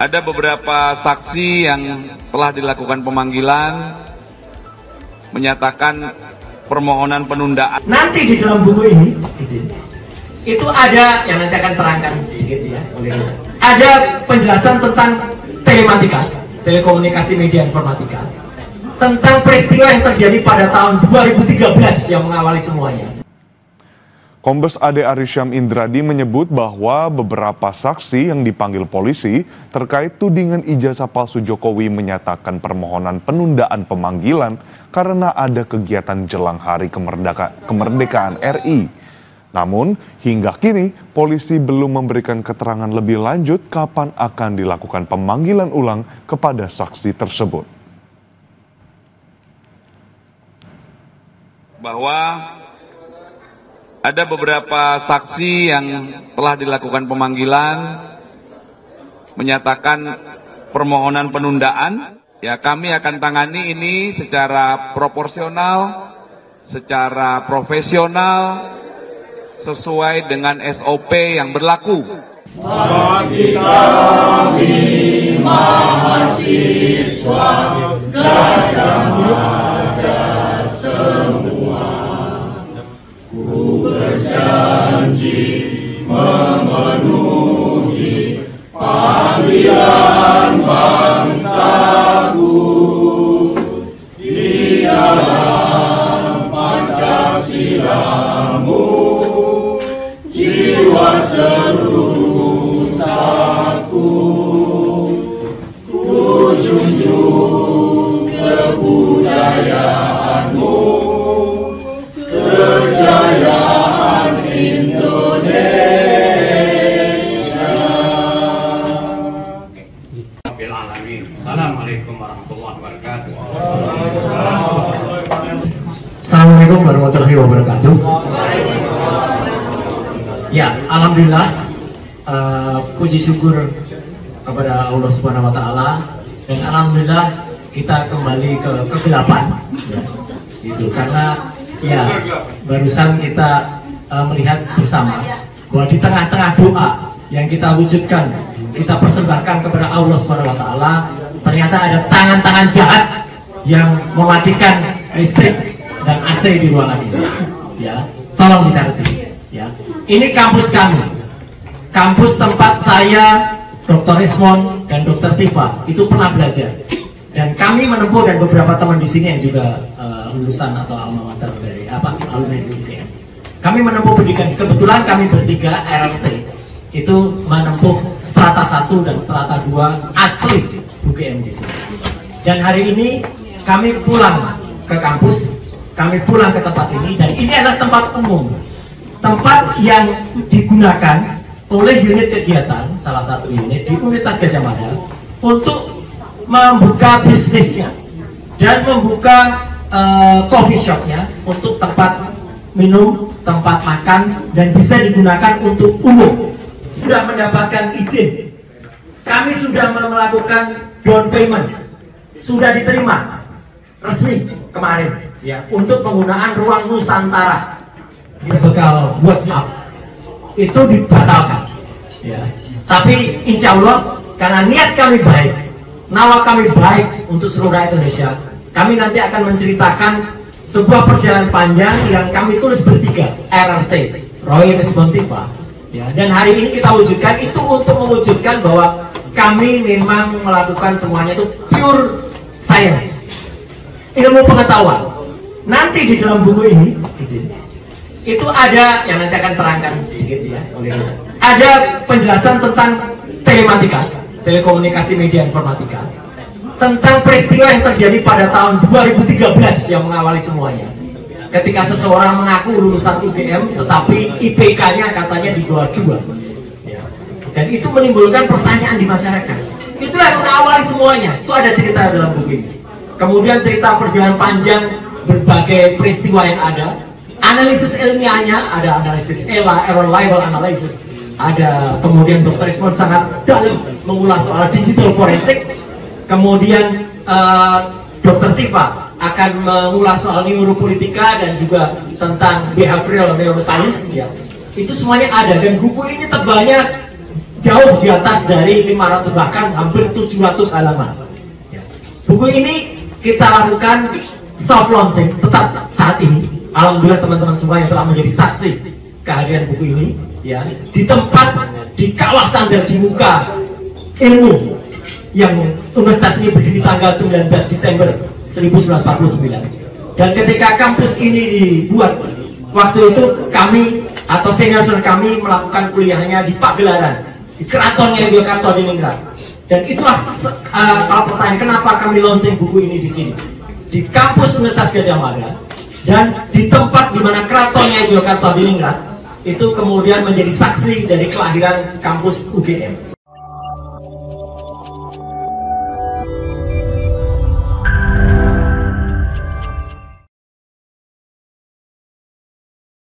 Ada beberapa saksi yang telah dilakukan pemanggilan menyatakan permohonan penundaan. Nanti di dalam buku ini itu ada yang nanti akan terangkan sedikit ya oleh kita. Ada penjelasan tentang telematika, telekomunikasi media informatika, tentang peristiwa yang terjadi pada tahun 2013 yang mengawali semuanya. Kombes Ade Arysyam Indradi menyebut bahwa beberapa saksi yang dipanggil polisi terkait tudingan ijazah palsu Jokowi menyatakan permohonan penundaan pemanggilan karena ada kegiatan jelang Hari Kemerdekaan RI. Namun, hingga kini polisi belum memberikan keterangan lebih lanjut kapan akan dilakukan pemanggilan ulang kepada saksi tersebut. Bahwa ada beberapa saksi yang telah dilakukan pemanggilan menyatakan permohonan penundaan. Ya, kami akan tangani ini secara proporsional, secara profesional, sesuai dengan SOP yang berlaku. Bagi kami mahasiswa Gajah Mada semua, ku berjanji memenuhi panggilan bangsaku di dalam Pancasilamu, jiwa seluruh saku, ku junjung kebudayaanmu, kejayaan Indonesia. Assalamualaikum warahmatullahi wabarakatuh. Assalamualaikum warahmatullahi wabarakatuh. Ya, alhamdulillah, puji syukur kepada Allah Subhanahu Wa Taala, dan alhamdulillah kita kembali ke kegelapan. Ya, itu karena ya barusan kita melihat bersama bahwa di tengah-tengah doa yang kita wujudkan, kita persembahkan kepada Allah Subhanahu Wa Taala, ternyata ada tangan-tangan jahat yang mematikan listrik dan AC di ruangan ini. Ya, tolong dicatat. Ya, ini kampus kami, kampus tempat saya, Dr. Ismon dan Dr. Tifa itu pernah belajar, dan kami menempuh, dan beberapa teman di sini yang juga lulusan atau alma mater dari alumni UGM. Kami menempuh pendidikan, kebetulan kami bertiga RRT itu menempuh strata 1 dan strata 2 asli UGM di sini. Dan hari ini kami pulang ke kampus, kami pulang ke tempat ini, dan ini adalah tempat umum, tempat yang digunakan oleh unit kegiatan, salah satu unit di Universitas Gajah Mada, untuk membuka bisnisnya dan membuka coffee shopnya untuk tempat minum, tempat makan, dan bisa digunakan untuk umum. Sudah mendapatkan izin, kami sudah melakukan down payment, sudah diterima resmi kemarin ya untuk penggunaan ruang Nusantara di bekal WhatsApp itu dibatalkan ya. Tapi insya Allah karena niat kami baik, nawa kami baik untuk seluruh rakyat Indonesia, kami nanti akan menceritakan sebuah perjalanan panjang yang kami tulis bertiga, RRT, Roy Resmond Tifa ya. Dan hari ini kita wujudkan itu untuk mewujudkan bahwa kami memang melakukan semuanya itu pure science, ilmu pengetahuan. Nanti di dalam buku ini itu ada yang nanti akan terangkan sedikit ya oleh kita. Ada penjelasan tentang telematika, telekomunikasi media informatika, tentang peristiwa yang terjadi pada tahun 2013 yang mengawali semuanya. Ketika seseorang mengaku lulusan UGM tetapi IPK-nya katanya di bawah 2 ya. Dan itu menimbulkan pertanyaan di masyarakat. Itulah yang mengawali semuanya. Itu ada cerita dalam buku ini. Kemudian cerita perjalanan panjang berbagai peristiwa yang ada. Analisis ilmiahnya, ada analisis ELA, error label analysis. Ada kemudian Dr. Ismon sangat dalam mengulas soal digital forensik. Kemudian Dr. Tifa akan mengulas soal neuropolitika dan juga tentang behavioral neuroscience ya. Itu semuanya ada, dan buku ini tebalnya jauh di atas dari 500, bahkan hampir 700 halaman. Ya. Buku ini kita lakukan soft launching tetap saat ini. Alhamdulillah teman-teman semua yang telah menjadi saksi kehadiran buku ini, ya, di tempat, di kawah candar, di muka ilmu yang universitas ini berdiri tanggal 19 Desember 1949. Dan ketika kampus ini dibuat, waktu itu kami atau senior kami melakukan kuliahnya di Pagelaran, di Keratonnya Yogyakarta di Ningrat. Dan itulah kalau pertanyaan kenapa kami launching buku ini di sini, di kampus Universitas Gadjah Mada, dan di tempat di mana Keratonnya Yogyakarta di Ningrat itu kemudian menjadi saksi dari kelahiran kampus UGM.